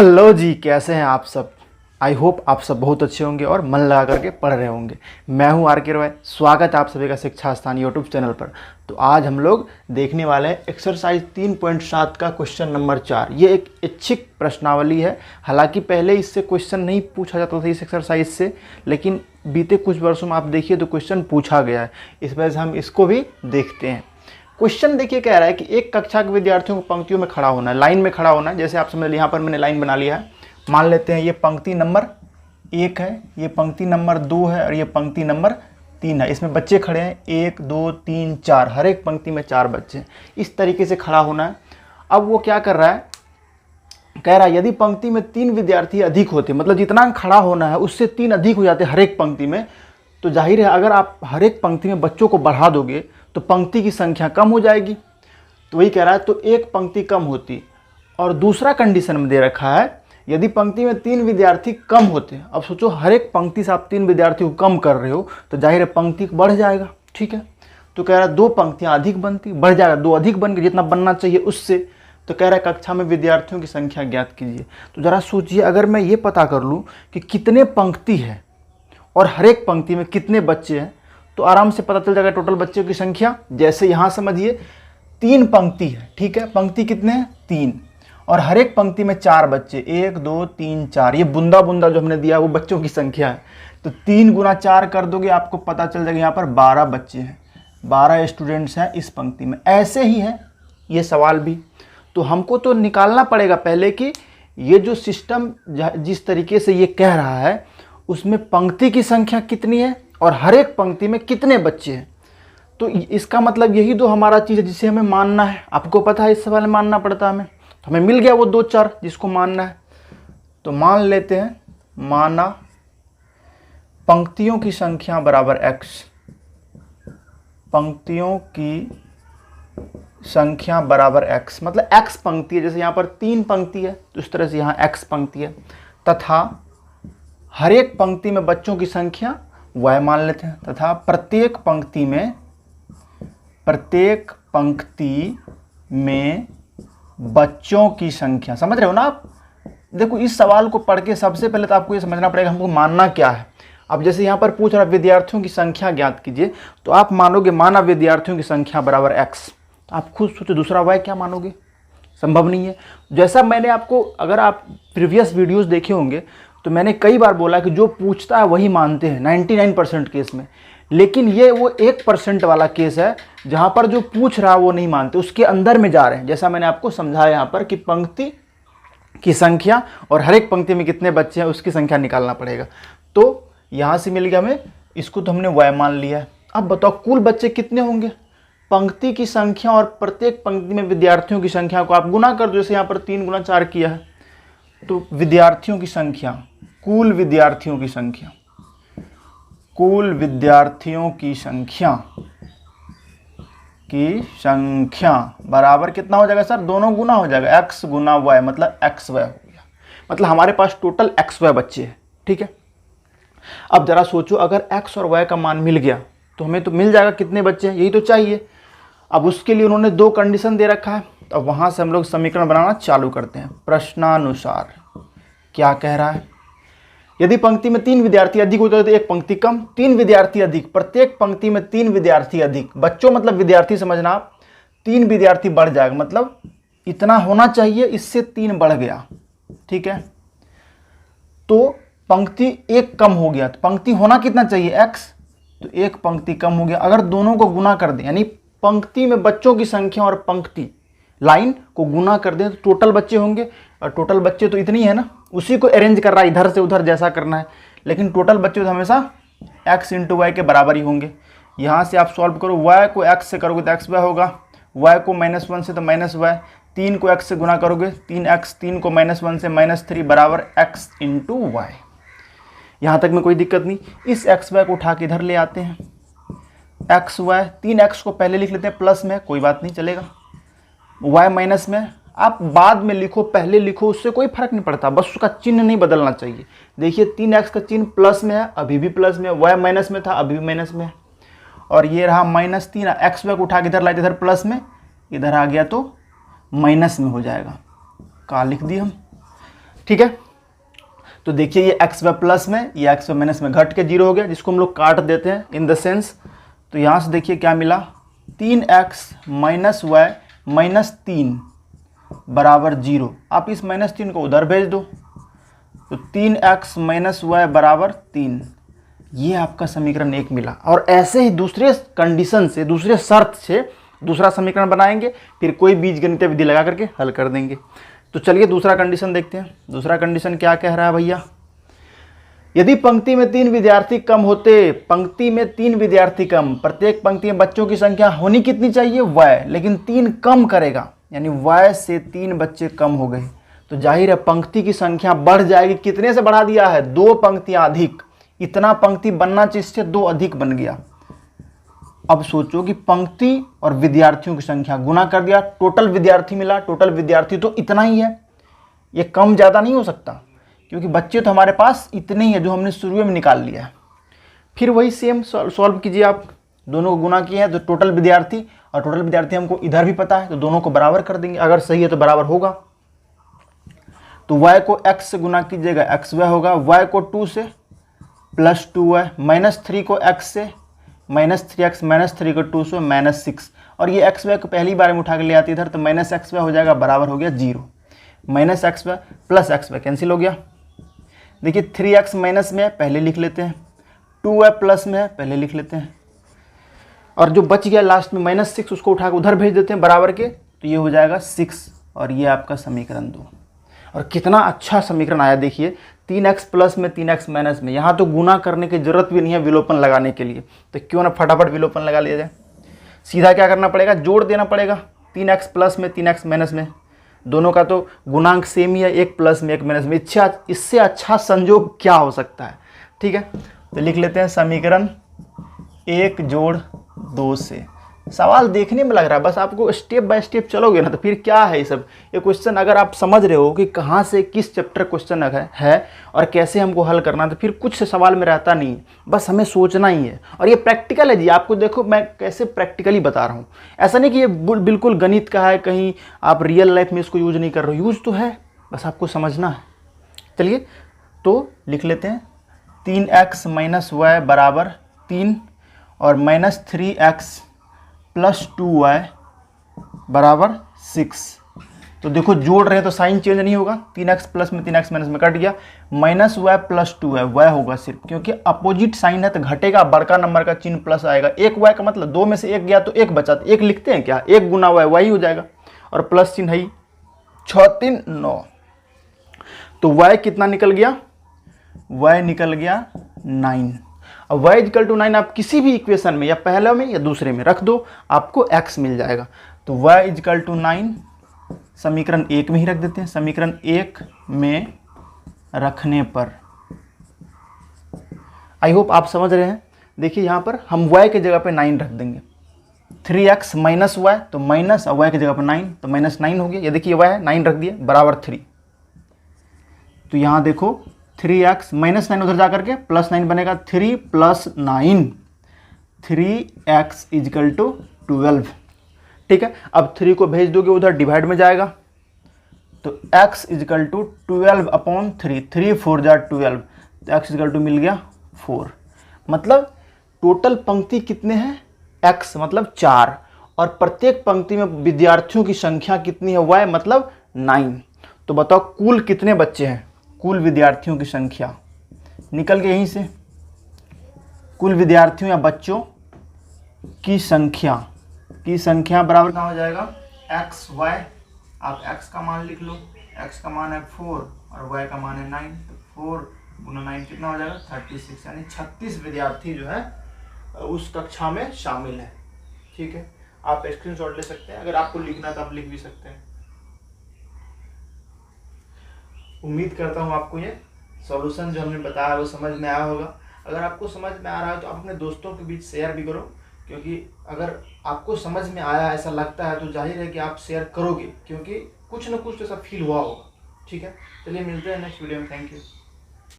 Hello जी, कैसे हैं आप सब। आई होप आप सब बहुत अच्छे होंगे और मन लगा करके पढ़ रहे होंगे। मैं हूं आर के रॉय, स्वागत है आप सभी का शिक्षा स्थान यूट्यूब चैनल पर। तो आज हम लोग देखने वाले हैं एक्सरसाइज 3.7 का क्वेश्चन नंबर 4। ये एक ऐच्छिक प्रश्नावली है। हालांकि पहले इससे क्वेश्चन नहीं पूछा जाता था इस एक्सरसाइज से, लेकिन बीते कुछ वर्षों में आप देखिए तो क्वेश्चन पूछा गया है। इस वजह से हम इसको भी देखते हैं। क्वेश्चन देखिए कह रहा है कि एक कक्षा के विद्यार्थियों को पंक्तियों में खड़ा होना है, लाइन में खड़ा होना है। जैसे आप समझ लीजिए, यहाँ पर मैंने लाइन बना लिया है। मान लेते हैं ये पंक्ति नंबर 1 है, ये पंक्ति नंबर 2 है और ये पंक्ति नंबर 3 है। इसमें बच्चे खड़े हैं 1 2 3 4, हर एक पंक्ति में 4 बच्चे हैं। इस तरीके से खड़ा होना है। अब वो क्या कर रहा है, कह रहा है यदि पंक्ति में 3 विद्यार्थी अधिक होते, मतलब जितना खड़ा होना है उससे 3 अधिक हो जाते हर एक पंक्ति में, तो जाहिर है अगर आप हर एक पंक्ति में बच्चों को बढ़ा दोगे तो पंक्ति की संख्या कम हो जाएगी। तो वही कह रहा है, तो एक पंक्ति कम होती। और दूसरा कंडीशन में दे रखा है, यदि पंक्ति में 3 विद्यार्थी कम होते। अब सोचो हर एक पंक्ति से आप 3 विद्यार्थी को कम कर रहे हो तो जाहिर है पंक्ति बढ़ जाएगा। ठीक है, तो कह रहा है 2 पंक्तियां अधिक बनती, बढ़ जाएगा, 2 अधिक बन के जितना बनना चाहिए उससे। तो कह रहा है कक्षा में विद्यार्थियों की संख्या ज्ञात कीजिए। तो जरा सोचिए, अगर मैं ये पता कर लूँ कि कितने पंक्ति है और हर एक पंक्ति में कितने बच्चे हैं, तो आराम से पता चल जाएगा टोटल बच्चों की संख्या। जैसे यहाँ समझिए 3 पंक्ति है, ठीक है, पंक्ति कितने हैं 3, और हर एक पंक्ति में 4 बच्चे, 1 2 3 4। ये बुंदा बुंदा जो हमने दिया वो बच्चों की संख्या है। तो 3 गुना 4 कर दोगे, आपको पता चल जाएगा यहाँ पर 12 बच्चे हैं, 12 स्टूडेंट्स हैं इस पंक्ति में। ऐसे ही है ये सवाल भी। तो हमको तो निकालना पड़ेगा पहले कि ये जो सिस्टम जिस तरीके से ये कह रहा है उसमें पंक्ति की संख्या कितनी है और हर एक पंक्ति में कितने बच्चे हैं। तो इसका मतलब यही तो हमारा चीज़ है जिसे हमें मानना है। आपको पता है इस सवाल में मानना पड़ता है हमें, तो हमें मिल गया वो 2 4 जिसको मानना है। तो मान लेते हैं, माना पंक्तियों की संख्या बराबर x, पंक्तियों की संख्या बराबर x, मतलब x पंक्ति है। जैसे यहाँ पर 3 पंक्ति है तो इस तरह से यहाँ x पंक्ति है, तथा हर एक पंक्ति में बच्चों की संख्या y मान लेते हैं, तथा प्रत्येक पंक्ति में बच्चों की संख्या। समझ रहे हो ना आप। देखो इस सवाल को पढ़ के सबसे पहले तो आपको ये समझना पड़ेगा हमको मानना क्या है। अब जैसे यहाँ पर पूछ रहा विद्यार्थियों की संख्या ज्ञात कीजिए, तो आप मानोगे माना विद्यार्थियों की संख्या बराबर x। तो आप खुद सोचो दूसरा y क्या मानोगे, संभव नहीं है। जैसा मैंने आपको, अगर आप प्रीवियस वीडियोस देखे होंगे तो मैंने कई बार बोला कि जो पूछता है वही मानते हैं 99% केस में। लेकिन ये वो 1% वाला केस है जहाँ पर जो पूछ रहा है वो नहीं मानते, उसके अंदर में जा रहे हैं। जैसा मैंने आपको समझाया यहाँ पर कि पंक्ति की संख्या और हर एक पंक्ति में कितने बच्चे हैं उसकी संख्या निकालना पड़ेगा। तो यहाँ से मिल गया हमें, इसको तो हमने y मान लिया है। अब बताओ कुल बच्चे कितने होंगे। पंक्ति की संख्या और प्रत्येक पंक्ति में विद्यार्थियों की संख्या को आप गुना कर दो। जैसे यहाँ पर 3 गुना 4 किया है, तो विद्यार्थियों की संख्या, कुल विद्यार्थियों की संख्या, कुल विद्यार्थियों की संख्या बराबर कितना हो जाएगा सर, दोनों गुना हो जाएगा, x गुना y, मतलब xy हो गया। मतलब हमारे पास टोटल xy बच्चे हैं। ठीक है, अब जरा सोचो अगर x और y का मान मिल गया तो हमें तो मिल जाएगा कितने बच्चे हैं, यही तो चाहिए। अब उसके लिए उन्होंने 2 कंडीशन दे रखा है। अब वहां से हम लोग समीकरण बनाना चालू करते हैं। प्रश्नानुसार क्या कह रहा है, यदि पंक्ति में 3 विद्यार्थी अधिक होते तो एक पंक्ति कम, 3 विद्यार्थी अधिक, प्रत्येक पंक्ति में 3 विद्यार्थी अधिक। बच्चों मतलब विद्यार्थी समझना आप, 3 विद्यार्थी बढ़ जाएगा, मतलब इतना होना चाहिए, इससे 3 बढ़ गया। ठीक है, तो पंक्ति 1 कम हो गया, तो पंक्ति होना कितना चाहिए x, तो 1 पंक्ति कम हो गया। अगर दोनों को गुना कर दें, यानी पंक्ति में बच्चों की संख्या और पंक्ति लाइन को गुना कर दें तो टोटल बच्चे होंगे। और टोटल बच्चे तो इतनी है ना, उसी को अरेंज कर रहा है, इधर से उधर जैसा करना है। लेकिन टोटल बच्चे तो हमेशा x इंटू वाई के बराबर ही होंगे। यहाँ से आप सॉल्व करो, y को x से करोगे तो xy होगा, y को -1 से तो -y, 3 को x से गुना करोगे 3x, 3 को -1 से -3 बराबर x इंटू वाई। यहाँ तक में कोई दिक्कत नहीं। इस xy को उठा के इधर ले आते हैं, xy, 3x को पहले लिख लेते हैं प्लस में, कोई बात नहीं चलेगा, y माइनस में आप बाद में लिखो पहले लिखो, उससे कोई फर्क नहीं पड़ता, बस उसका चिन्ह नहीं बदलना चाहिए। देखिए 3x का चिन्ह प्लस में है, अभी भी प्लस में, y माइनस में था अभी भी माइनस में है, और ये रहा -3, xy को उठा के इधर लाए इधर प्लस में, इधर आ गया तो माइनस में हो जाएगा। का लिख दिए हम। ठीक है। तो देखिए ये एक्स वाई प्लस में, ये एक्स वाई माइनस में घट के 0 हो गया, जिसको हम लोग काट देते हैं इन द सेंस। तो यहाँ से देखिए क्या मिला, 3x माइनस वाई माइनस 3 बराबर 0। आप इस -3 को उधर भेज दो, तो 3x माइनस वाई बराबर 3। ये आपका समीकरण 1 मिला। और ऐसे ही दूसरे कंडीशन से, दूसरे शर्त से दूसरा समीकरण बनाएंगे, फिर कोई बीजगणितीय विधि लगा करके हल कर देंगे। तो चलिए दूसरा कंडीशन देखते हैं। दूसरा कंडीशन क्या कह रहा है भैया, यदि पंक्ति में 3 विद्यार्थी कम होते, पंक्ति में 3 विद्यार्थी कम, प्रत्येक पंक्ति में बच्चों की संख्या होनी कितनी चाहिए, y, लेकिन 3 कम करेगा, यानी y से 3 बच्चे कम हो गए, तो जाहिर है पंक्ति की संख्या बढ़ जाएगी। कितने से बढ़ा दिया है, 2 पंक्तियां अधिक। इतना पंक्ति बनना चाहिए, इससे 2 अधिक बन गया। अब सोचो कि पंक्ति और विद्यार्थियों की संख्या गुना कर दिया, टोटल विद्यार्थी मिला, टोटल विद्यार्थी तो इतना ही है, ये कम ज़्यादा नहीं हो सकता, क्योंकि बच्चे तो हमारे पास इतने ही है जो हमने शुरू में निकाल लिया है। फिर वही सेम सॉल्व कीजिए आप, दोनों को गुना किए हैं तो टोटल विद्यार्थी, और टोटल विद्यार्थी हमको इधर भी पता है, तो दोनों को बराबर कर देंगे, अगर सही है तो बराबर होगा। तो y को x से गुना कीजिएगा, एक्स वाई होगा, y को 2 से प्लस 2y, -3 को x से -3x, -3 को 2 से -6, और ये एक्स वाई को पहली बार में उठा के ले आती इधर, तो -x वाई हो जाएगा, बराबर हो गया 0। -x Y plus x Y cancel हो गया। देखिए 3x माइनस में है, पहले लिख लेते हैं, 2y प्लस में है, पहले लिख लेते हैं, और जो बच गया लास्ट में -6, उसको उठा के उधर भेज देते हैं बराबर के, तो ये हो जाएगा 6, और ये आपका समीकरण 2। और कितना अच्छा समीकरण आया देखिए, 3x प्लस में 3x माइनस में। यहाँ तो गुना करने की जरूरत भी नहीं है विलोपन लगाने के लिए, तो क्यों ना फटाफट विलोपन लगा लिया जाए। सीधा क्या करना पड़ेगा, जोड़ देना पड़ेगा, 3x प्लस में 3x माइनस में, दोनों का तो गुणांक सेम ही है, 1 प्लस में 1 माइनस में। इससे अच्छा संयोग क्या हो सकता है। ठीक है, तो लिख लेते हैं समीकरण 1 जोड़ 2 से। सवाल देखने में लग रहा है, बस आपको स्टेप बाय स्टेप चलोगे ना तो फिर क्या है ये सब। ये क्वेश्चन अगर आप समझ रहे हो कि कहाँ से किस चैप्टर क्वेश्चन है और कैसे हमको हल करना, तो फिर कुछ सवाल में रहता नहीं है, बस हमें सोचना ही है। और ये प्रैक्टिकल है जी, आपको देखो मैं कैसे प्रैक्टिकली बता रहा हूँ। ऐसा नहीं कि ये बिल्कुल गणित का है, कहीं आप रियल लाइफ में इसको यूज नहीं कर रहे हो, यूज तो है, बस आपको समझना है। चलिए तो लिख लेते हैं 3x माइनस वाई बराबर 3 और -3x प्लस 2y बराबर 6। तो देखो जोड़ रहे हैं तो साइन चेंज नहीं होगा, 3x प्लस में 3x माइनस में कट गया, -y प्लस 2y, y होगा सिर्फ, क्योंकि अपोजिट साइन है तो घटेगा, बड़का नंबर का चिन्ह प्लस आएगा। 1 y का मतलब 2 में से 1 गया तो 1 बचा, तो 1 लिखते हैं क्या, 1 गुना y हो जाएगा, और प्लस चिन्ह है 6 3 9। तो y कितना निकल गया, y निकल गया 9। अब y इक्वल टू 9 आप किसी भी इक्वेशन में, या पहले में या दूसरे में रख दो, आपको x मिल जाएगा। तो y इक्वल टू 9 समीकरण 1 में ही रख देते हैं। समीकरण 1 में रखने पर आई होप आप समझ रहे हैं। देखिए यहाँ पर हम y के जगह पे 9 रख देंगे, 3x माइनस वाई, तो माइनस y के जगह पर 9, तो -9 हो गया। ये देखिए y है, 9 रख दिए बराबर 3। तो यहाँ देखो 3x -9 उधर जा करके +9 बनेगा, 3 + 9, 3x इजकल टू 12। ठीक है, अब 3 को भेज दोगे उधर, डिवाइड में जाएगा, तो x इजकल टू 12/3, 3 4 जा 12, तो x इजकल टू मिल गया 4। मतलब टोटल पंक्ति कितने हैं, x मतलब 4, और प्रत्येक पंक्ति में विद्यार्थियों की संख्या कितनी है, y मतलब 9। तो बताओ कुल कितने बच्चे हैं, कुल विद्यार्थियों की संख्या निकल गई यहीं से, कुल विद्यार्थियों या बच्चों की संख्या बराबर क्या हो जाएगा, एक्स वाई। आप x का मान लिख लो, x का मान है 4 और y का मान है 9, तो 4 गुना 9 कितना हो जाएगा 36, यानी 36 विद्यार्थी जो है उस कक्षा में शामिल है। ठीक है, आप स्क्रीनशॉट ले सकते हैं, अगर आपको लिखना है तो आप लिख भी सकते हैं। उम्मीद करता हूँ आपको ये सॉल्यूशन जो हमने बताया वो समझ में आया होगा। अगर आपको समझ में आ रहा है तो आप अपने दोस्तों के बीच शेयर भी करो, क्योंकि अगर आपको समझ में आया ऐसा लगता है तो जाहिर है कि आप शेयर करोगे, क्योंकि कुछ ना कुछ तो ऐसा फील हुआ होगा। ठीक है, चलिए मिलते हैं नेक्स्ट वीडियो में। Thank you.